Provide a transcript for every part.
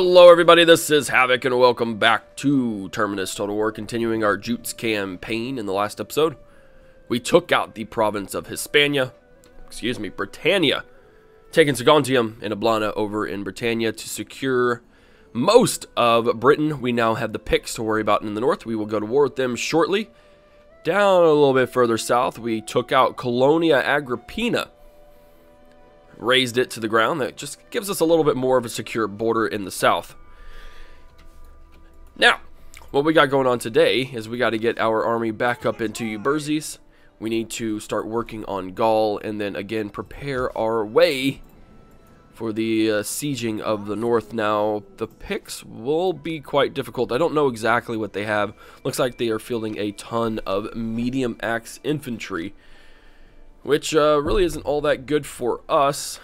Hello everybody, this is Havoc and welcome back to Terminus Total War, continuing our Jutes campaign. In the last episode, we took out the province of Britannia, taking Saguntium and Ablana over in Britannia to secure most of Britain. We now have the Picts to worry about in the north. We will go to war with them shortly. Down a little bit further south, we took out Colonia Agrippina, razed it to the ground. That just gives us a little bit more of a secure border in the south. Now, what we got going on today is we got to get our army back up into Uberzes. We need to start working on Gaul and then again prepare our way for the sieging of the north. Now, the Picts will be quite difficult. I don't know exactly what they have. Looks like they are fielding a ton of medium axe infantry, which really isn't all that good for us.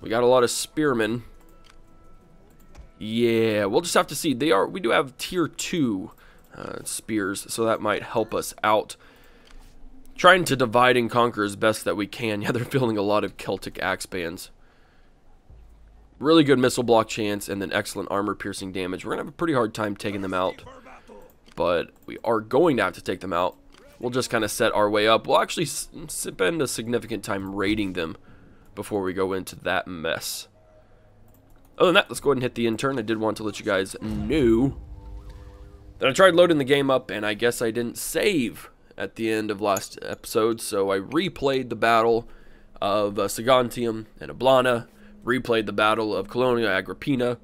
We got a lot of spearmen. Yeah, we'll just have to see. We do have tier 2 spears, so that might help us out. Trying to divide and conquer as best that we can. Yeah, they're fielding a lot of Celtic axe bands. Really good missile block chance and then excellent armor piercing damage. We're going to have a pretty hard time taking them out, but we are going to have to take them out. We'll just kind of set our way up. We'll actually spend a significant time raiding them before we go into that mess. Other than that, let's go ahead and hit the intern. I did want to let you guys know that I tried loading the game up, and I guess I didn't save at the end of last episode, so I replayed the battle of Saguntium and Ablana, replayed the battle of Colonia Agrippina.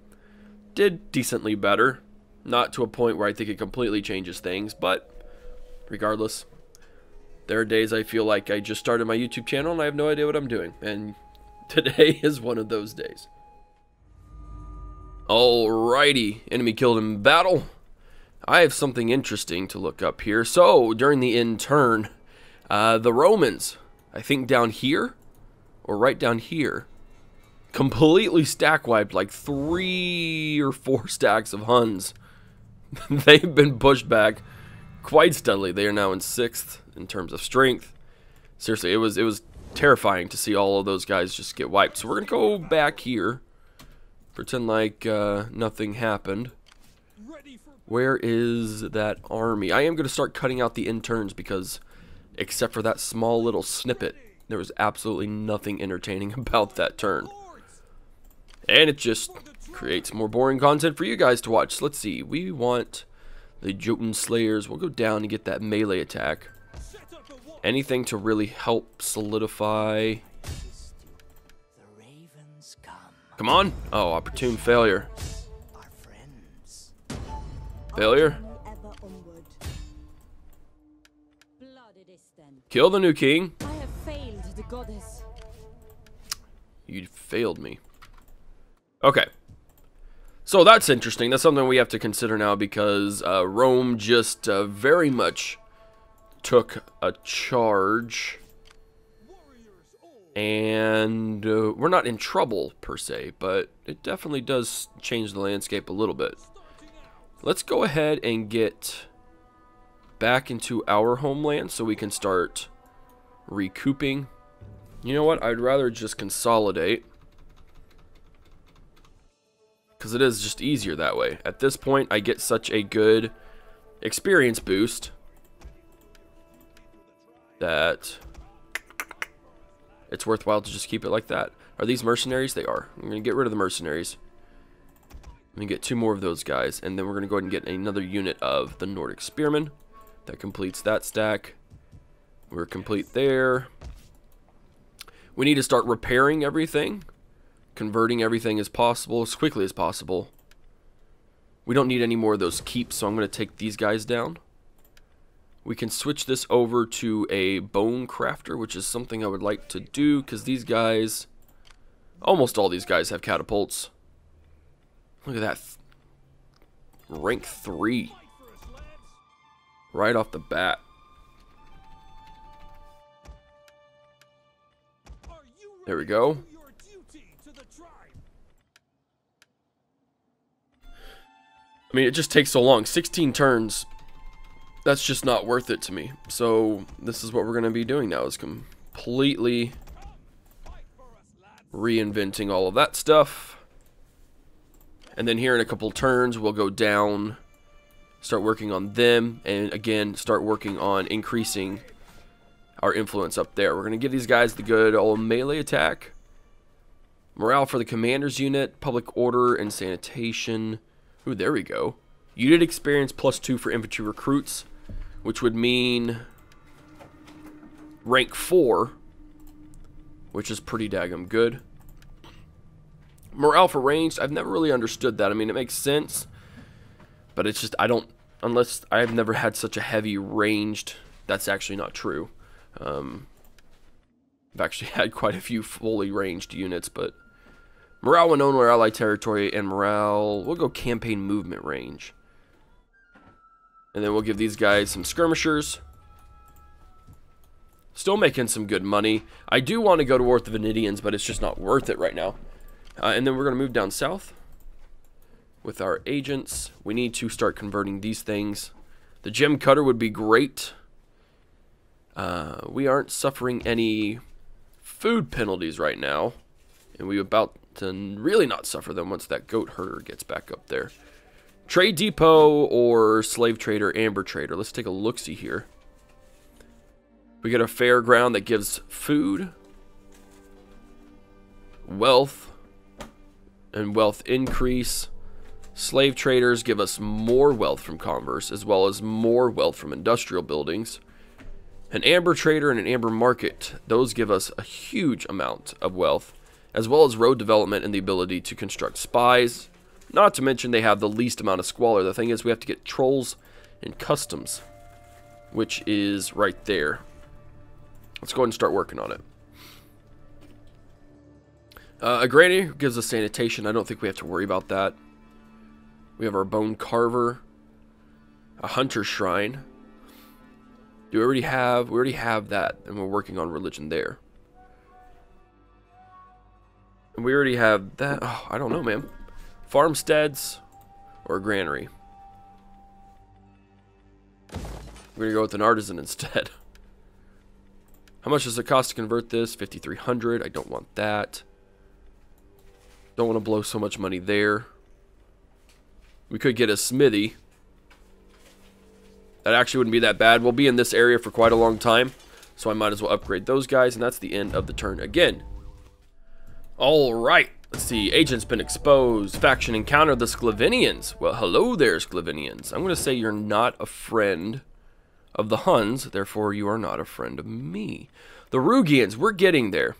Did decently better. Not to a point where I think it completely changes things, but regardless, there are days I feel like I just started my YouTube channel and I have no idea what I'm doing, and today is one of those days. Alrighty, enemy killed in battle. I have something interesting to look up here. So, during the intern, the Romans, I think down here, or right down here, completely stack wiped like 3 or 4 stacks of Huns. They've been pushed back quite steadily. They are now in 6th in terms of strength. Seriously, it was terrifying to see all of those guys just get wiped. So we're gonna go back here, pretend like nothing happened. Where is that army? I am gonna start cutting out the interns because, except for that small little snippet, there was absolutely nothing entertaining about that turn, and it just creates more boring content for you guys to watch. So let's see. We want the Jotun Slayers. We'll go down and get that melee attack. Anything to really help solidify. Come on. Oh, opportune failure. Failure. Kill the new king. I have failed the goddess. You failed me. Okay. So that's interesting. That's something we have to consider now because Rome just very much took a charge. And we're not in trouble per se, but it definitely does change the landscape a little bit. Let's go ahead and get back into our homeland so we can start recouping. You know what? I'd rather just consolidate, because it is just easier that way. At this point, I get such a good experience boost that it's worthwhile to just keep it like that. Are these mercenaries? They are. I'm going to get rid of the mercenaries. I'm going to get 2 more of those guys, and then we're going to go ahead and get another unit of the Nordic Spearmen. That completes that stack. We're complete there. We need to start repairing everything, converting everything as possible, as quickly as possible. We don't need any more of those keeps, so I'm going to take these guys down. We can switch this over to a bone crafter, which is something I would like to do, because these guys, almost all these guys have catapults. Look at that. Rank 3. Right off the bat. There we go. I mean, it just takes so long. 16 turns. That's just not worth it to me. So this is what we're going to be doing now, is And then here in a couple turns, we'll go down, start working on them, and again, start working on increasing our influence up there. We're going to give these guys the good old melee attack. Morale for the commander's unit, public order, and sanitation. Ooh, there we go. Unit experience +2 for infantry recruits, which would mean rank 4, which is pretty daggum good. Morale for ranged, I've never really understood that. I mean, it makes sense, but it's just, unless I've never had such a heavy ranged, that's actually not true. I've actually had quite a few fully ranged units, but morale when owned or allied territory, and morale, we'll go campaign movement range. And then we'll give these guys some skirmishers. Still making some good money. I do want to go to war with the Venidians, but it's just not worth it right now. And then we're going to move down south with our agents. We need to start converting these things. The gem cutter would be great. We aren't suffering any food penalties right now, and we're about to really not suffer them once that goat herder gets back up there. Trade depot or slave trader, amber trader. Let's take a look-see here. We get a fairground that gives food, wealth, and wealth increase. Slave traders give us more wealth from commerce, as well as more wealth from industrial buildings. An amber trader and an amber market, those give us a huge amount of wealth, as well as road development and the ability to construct spies. Not to mention they have the least amount of squalor. The thing is, we have to get trolls and customs, which is right there. Let's go ahead and start working on it. A granny gives us sanitation. I don't think we have to worry about that. We have our bone carver, a hunter shrine. Do we already have? We already have that, and we're working on religion there. And we already have that. Oh, I don't know, man. Farmsteads or a granary. We're gonna go with an artisan instead. How much does it cost to convert this? 5,300. I don't want that. Don't want to blow so much money there. We could get a smithy. That actually wouldn't be that bad. We'll be in this area for quite a long time, so I might as well upgrade those guys, and that's the end of the turn again. Alright, let's see. Agent's been exposed. Faction encounter the Sclavinians. Well, hello there, Sclavinians. I'm going to say you're not a friend of the Huns, therefore you are not a friend of me. The Rugians, we're getting there.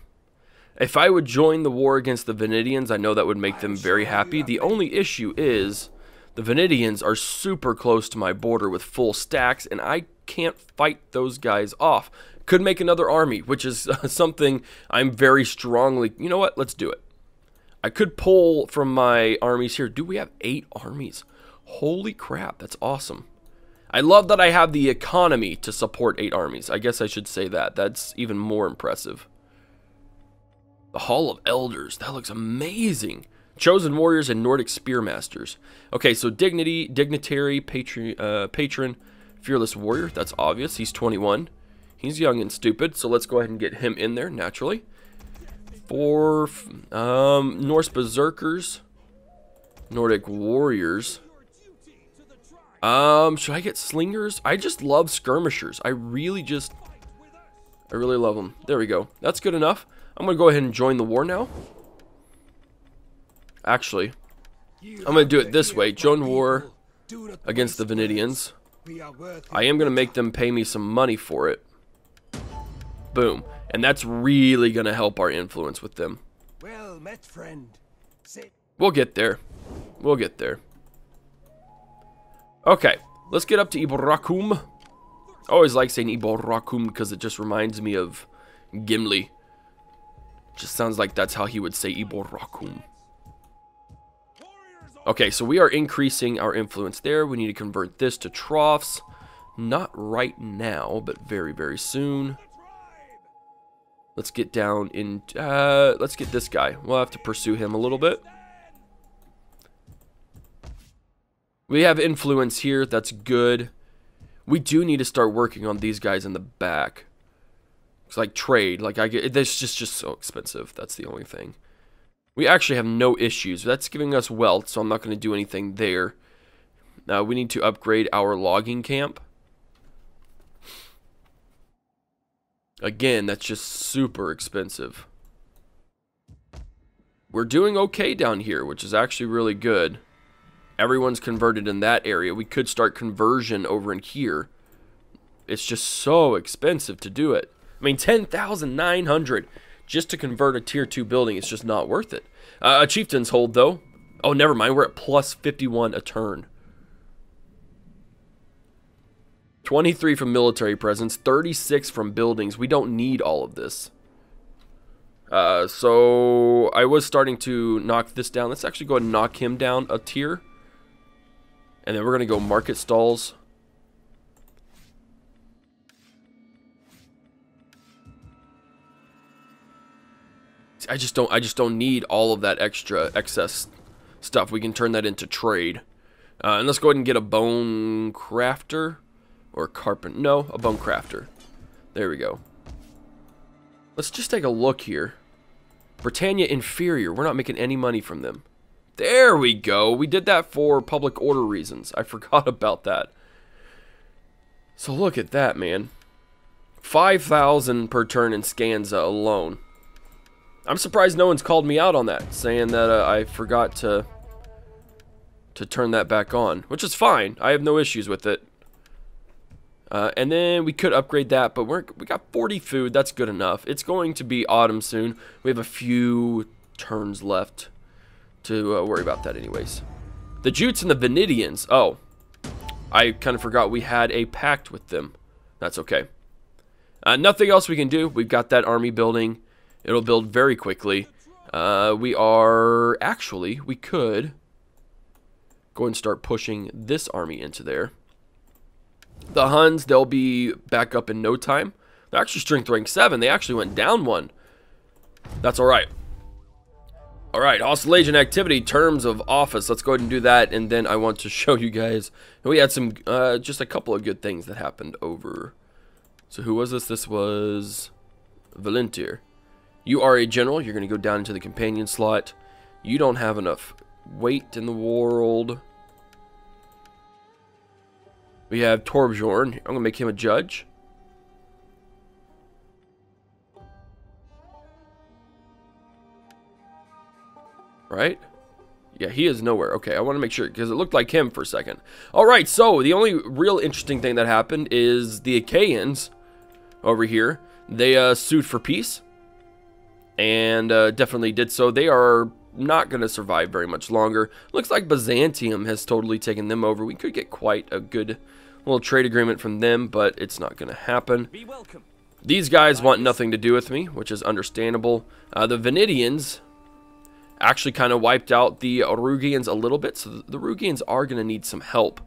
If I would join the war against the Venidians, I know that would make them very happy. The only issue is the Venidians are super close to my border with full stacks, and I can't fight those guys off. Could make another army, which is something I'm very strongly... You know what? Let's do it. I could pull from my armies here. Do we have 8 armies? Holy crap, that's awesome. I love that I have the economy to support 8 armies. I guess I should say that. That's even more impressive. The Hall of Elders. That looks amazing. Chosen Warriors and Nordic Spearmasters. Okay, so Dignitary, Patron, Fearless Warrior. That's obvious. He's 21. He's young and stupid, so let's go ahead and get him in there, naturally. For Norse Berserkers. Nordic Warriors. Should I get Slingers? I just love Skirmishers. I really love them. There we go. That's good enough. I'm going to go ahead and join the war now. Actually, I'm going to do it this way. Join war against the Venidians. I am going to make them pay me some money for it. Boom. And that's really going to help our influence with them. Well met, friend. We'll get there. We'll get there. Okay, let's get up to Iborakum. I always like saying Iborakum because it just reminds me of Gimli. Just sounds like that's how he would say Iborakum. Okay, so we are increasing our influence there. We need to convert this to troughs. Not right now, but very, very soon. Let's get down in... let's get this guy. We'll have to pursue him a little bit. We have influence here. That's good. We do need to start working on these guys in the back. It's like trade. Like, I get... This is just so expensive. That's the only thing. We actually have no issues. That's giving us wealth, so I'm not going to do anything there. Now we need to upgrade our logging camp. Again, that's just super expensive. We're doing okay down here, which is actually really good. Everyone's converted in that area. We could start conversion over in here. It's just so expensive to do it. I mean, 10,900 just to convert a tier 2 building. It's just not worth it. A chieftain's hold, though. Oh, never mind. We're at plus 51 a turn. 23 from military presence, 36 from buildings. We don't need all of this. So I was starting to knock this down. Let's actually go ahead and knock him down a tier. And then we're going to go market stalls. I just don't need all of that excess stuff. We can turn that into trade. And let's go ahead and get a bone crafter. Or carpenter. No, a bone crafter. There we go. Let's just take a look here. Britannia Inferior. We're not making any money from them. There we go. We did that for public order reasons. I forgot about that. So look at that, man. 5,000 per turn in Scanza alone. I'm surprised no one's called me out on that, saying that I forgot to turn that back on, which is fine. I have no issues with it. And then we could upgrade that, but we got 40 food. That's good enough. It's going to be autumn soon. We have a few turns left to worry about that anyways. The Jutes and the Venidians. Oh, I kind of forgot we had a pact with them. That's okay. Nothing else we can do. We've got that army building. It'll build very quickly. We could go and start pushing this army into there. The Huns, they'll be back up in no time. They're actually strength rank 7. They actually went down 1. That's alright. Alright, hostile agent activity, terms of office. Let's go ahead and do that, and then I want to show you guys. We had some, just a couple of good things that happened over. So who was this? This was Valentir. You are a general. You're going to go down into the companion slot. You don't have enough weight in the world. We have Torbjorn. I'm going to make him a judge. Right? Yeah, he is nowhere. Okay, I want to make sure, because it looked like him for a second. Alright, so the only real interesting thing that happened is the Achaeans over here. They sued for peace. And definitely did so. They are not going to survive very much longer. Looks like Byzantium has totally taken them over. We could get quite a good little trade agreement from them, but it's not going to happen. These guys want nothing to do with me, which is understandable. The Venidians actually kind of wiped out the Rugians a little bit, so the Rugians are going to need some help,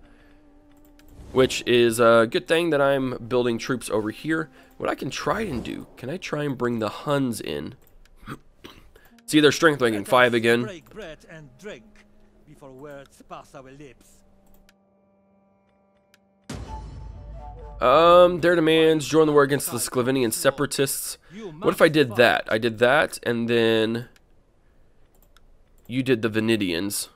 which is a good thing that I'm building troops over here. What I can try and do, can I try and bring the Huns in? See, they're strength ranking 5 again. Break bread and drink before words pass our lips. Their demands, join the war against the Sclavinian separatists. What if I did that? I did that, and then you did the Venidians.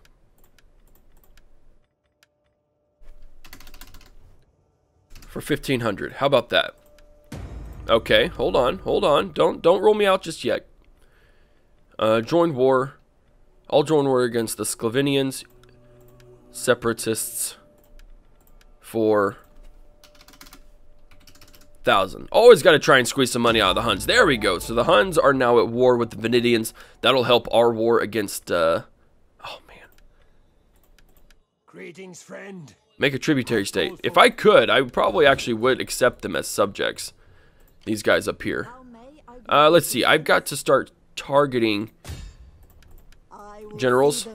For 1,500. How about that? Okay, hold on. Don't roll me out just yet. Join war. I'll join war against the Sclavinians, separatists for 1,000. Always got to try and squeeze some money out of the Huns. There we go. So the Huns are now at war with the Venidians. That'll help our war against, oh man. Greetings, friend. Make a tributary state. If I could, I probably actually would accept them as subjects. These guys up here. Let's see. I've got to start targeting generals.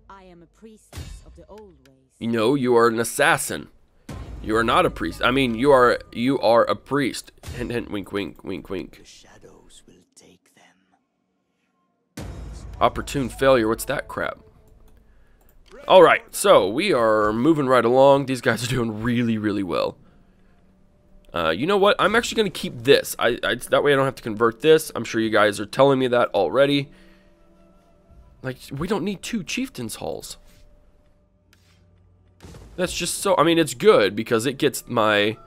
I am a priestess of the old ways. You know, you are an assassin. You are not a priest. I mean, you are a priest. Hint, hint, wink, wink, wink, wink. The shadows will take them. Opportune failure. What's that crap? Alright, so we are moving right along. These guys are doing really, really well. You know what? I'm actually going to keep this. That way I don't have to convert this. I'm sure you guys are telling me that already. Like, we don't need 2 chieftains' halls. That's just so... I mean, it's good because it gets my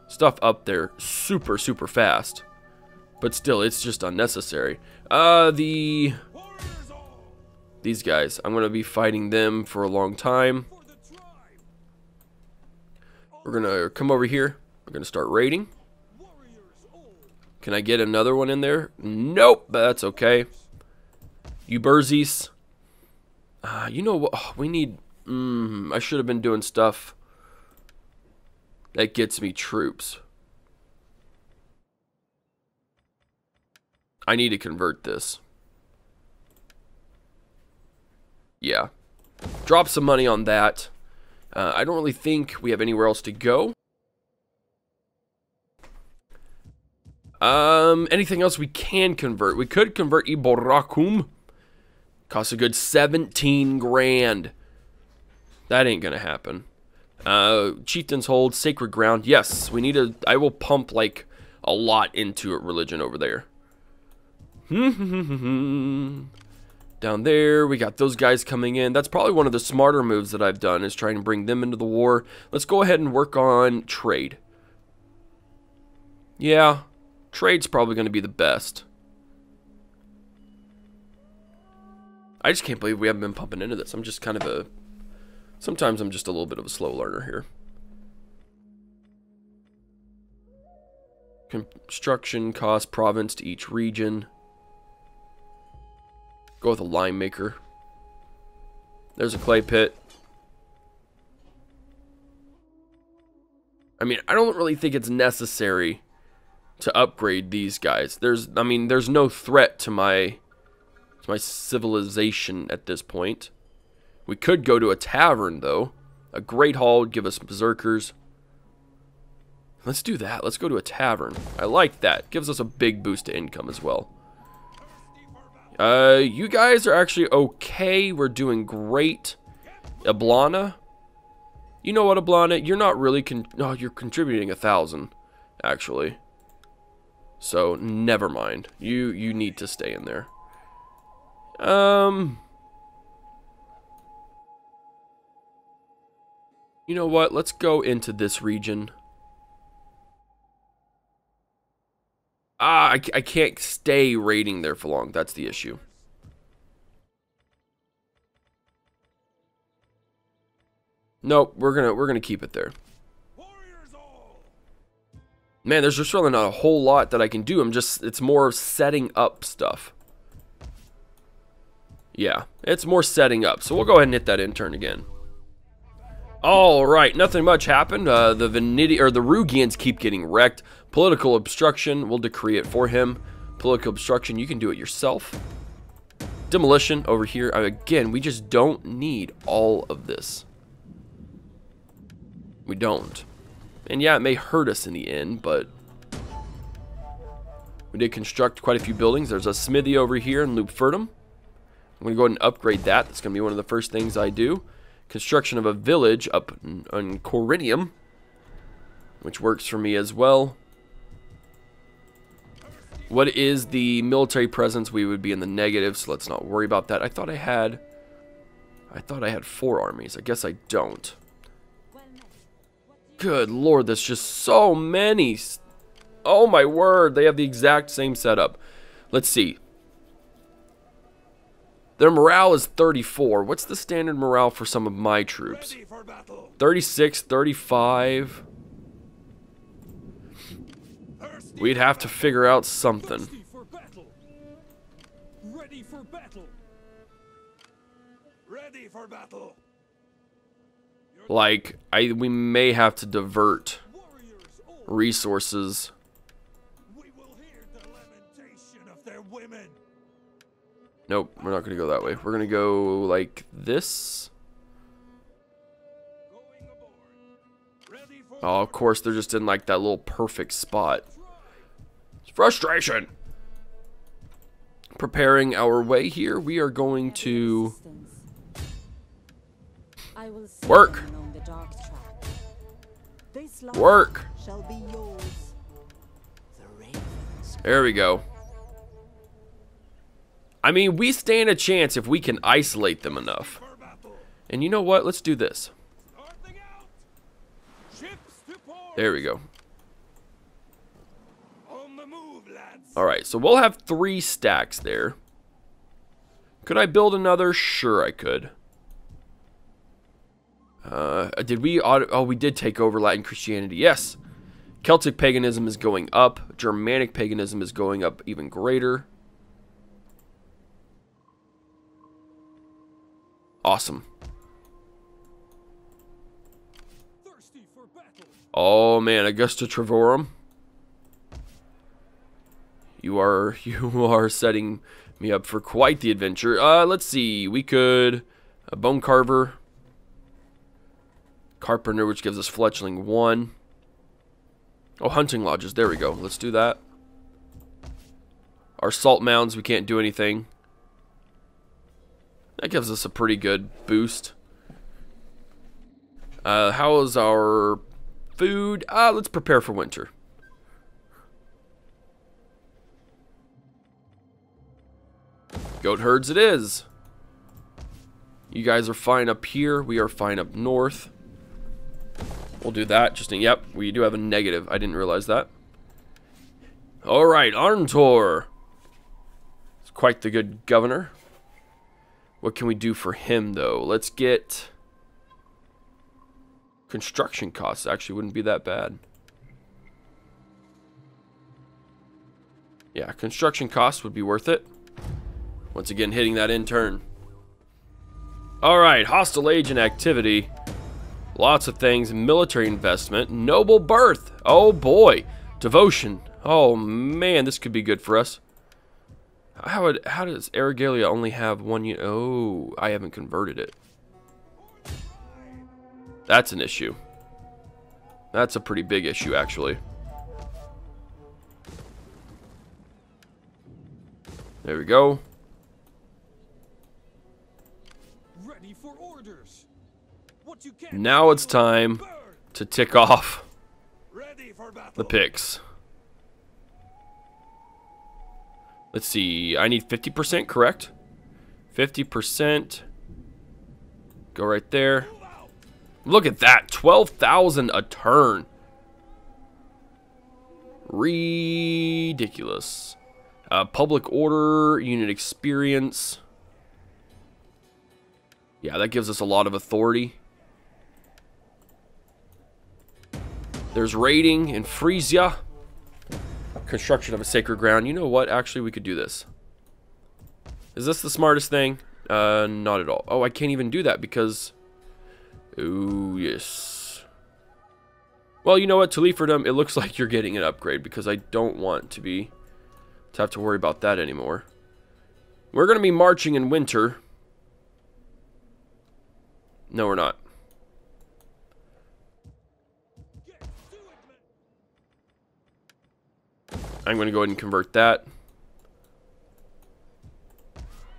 stuff up there super, super fast. But still, it's just unnecessary. These guys. I'm going to be fighting them for a long time. We're going to come over here. We're going to start raiding. Can I get another one in there? Nope, but that's okay. You Burzies. You know what? Oh, we need... I should have been doing stuff that gets me troops. I need to convert this. Yeah. Drop some money on that. I don't really think we have anywhere else to go. Anything else we can convert? We could convert Iborakum. Costs a good 17 grand. That ain't gonna happen. Chieftain's Hold, Sacred Ground. Yes, we need a... I will pump, like, a lot into religion over there. Down there, we got those guys coming in. That's probably one of the smarter moves that I've done, is trying to bring them into the war. Let's go ahead and work on trade. Yeah, trade's probably going to be the best. I just can't believe we haven't been pumping into this. I'm just kind of a... Sometimes I'm just a little bit of a slow learner here. Construction cost province to each region. Go with a lime maker. There's a clay pit. I mean, I don't really think it's necessary to upgrade these guys. There's no threat to my civilization at this point. We could go to a tavern, though. A great hall would give us berserkers. Let's do that. Let's go to a tavern. I like that. Gives us a big boost to income as well. You guys are actually okay. We're doing great. Ablana. You know what, Ablana? You're not really... No, you're contributing 1,000, actually. So, never mind. You need to stay in there. You know what? Let's go into this region. I can't stay raiding there for long. That's the issue. Nope, we're gonna keep it there. Man, there's just really not a whole lot that I can do. It's more setting up stuff. Yeah, it's more setting up. So we'll go ahead and hit that intern again. Alright, nothing much happened. The Rugians keep getting wrecked. Political obstruction, we'll decree it for him. Political obstruction, you can do it yourself. Demolition over here. Again, we just don't need all of this. We don't. And yeah, it may hurt us in the end, but we did construct quite a few buildings. There's a smithy over here in Lupfurtum. I'm going to go ahead and upgrade that. That's going to be one of the first things I do. Construction of a village up on Corinium, which works for me as well. What is the military presence? We would be in the negative, so let's not worry about that. I thought I had 4 armies. I guess I don't. Good lord, there's just so many. Oh my word, they have the exact same setup. Let's see. Their morale is 34. What's the standard morale for some of my troops? 36, 35. We'd have to figure out something. Ready for battle. Ready for battle. Like, we may have to divert resources. We will hear the lamentation of their women. Nope, we're not going to go that way. We're going to go like this. Oh, of course, they're just in like that little perfect spot. It's frustration. Preparing our way here, we are going to work. This land Work. shall be yours. The ravens. There we go. I mean, we stand a chance if we can isolate them enough. And you know what? Let's do this. There we go. Alright, so we'll have 3 stacks there. Could I build another? Sure, I could. Did we oh, we did take over Latin Christianity. Yes. Celtic paganism is going up. Germanic paganism is going up even greater. Awesome. Oh man, Augusta Trevorum. You are setting me up for quite the adventure. Let's see. We could a bone carver, carpenter, which gives us fletchling 1. Oh, hunting lodges. There we go. Let's do that. Our salt mounds, we can't do anything. That gives us a pretty good boost. How is our food? Let's prepare for winter. Goat herds it is. You guys are fine up here. We are fine up north. We'll do that. Yep, we do have a negative. I didn't realize that. Alright, Arntor. It's quite the good governor. What can we do for him, though? Let's get... construction costs actually wouldn't be that bad. Yeah, construction costs would be worth it. Once again, hitting that in turn. Alright, hostile age and activity. Lots of things. Military investment. Noble birth. Oh boy. Devotion. Oh man, this could be good for us. How does Aragalia only have 1 unit? Oh, I haven't converted it. That's an issue. That's a pretty big issue, actually. There we go. Ready for orders. What you can Now it's time to tick off ready for battle. the picks. Let's see. I need 50%, correct? 50%. Go right there. Look at that. 12,000 a turn. Ridiculous. Public order, unit experience. Yeah, that gives us a lot of authority. There's raiding in Frisia. Construction of a sacred ground. You know what? Actually, we could do this. Is this the smartest thing? Not at all. Oh, I can't even do that because... oh, yes. Well, you know what? To Leafordom, it looks like you're getting an upgrade because I don't want to have to worry about that anymore. We're going to be marching in winter. No, we're not. I'm going to go ahead and convert that.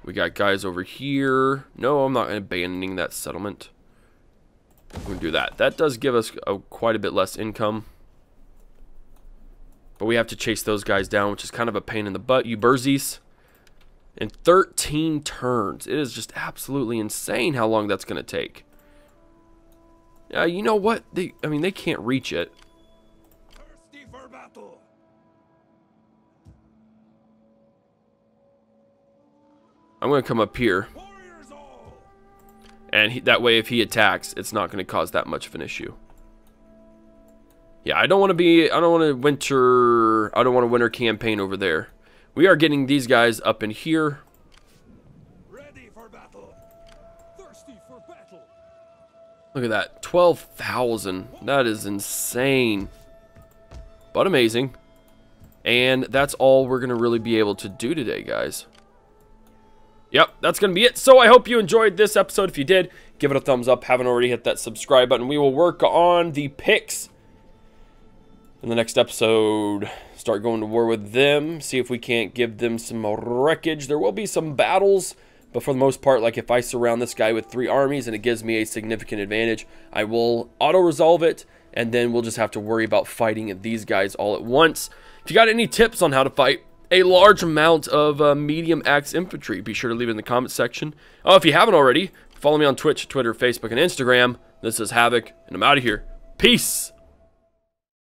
We got guys over here. No, I'm not abandoning that settlement. I'm going to do that. That does give us quite a bit less income. But we have to chase those guys down, which is kind of a pain in the butt. Uberzis. In 13 turns. It is just absolutely insane how long that's going to take. You know what? I mean, they can't reach it. Thirsty for battle. I'm going to come up here. And that way, if he attacks, it's not going to cause that much of an issue. Yeah, I don't want to winter campaign over there. We are getting these guys up in here. Ready for battle. Thirsty for battle. Look at that. 12,000. That is insane. But amazing. And that's all we're going to really be able to do today, guys. Yep, that's going to be it. So I hope you enjoyed this episode. If you did, give it a thumbs up. Haven't already hit that subscribe button. We will work on the picks in the next episode. Start going to war with them. See if we can't give them some wreckage. There will be some battles, but for the most part, like if I surround this guy with 3 armies and it gives me a significant advantage, I will auto-resolve it. and then we'll just have to worry about fighting these guys all at once. If you got any tips on how to fight a large amount of medium axe infantry, be sure to leave it in the comment section. Oh, if you haven't already, follow me on Twitch, Twitter, Facebook, and Instagram. This is Havoc, and I'm out of here. Peace!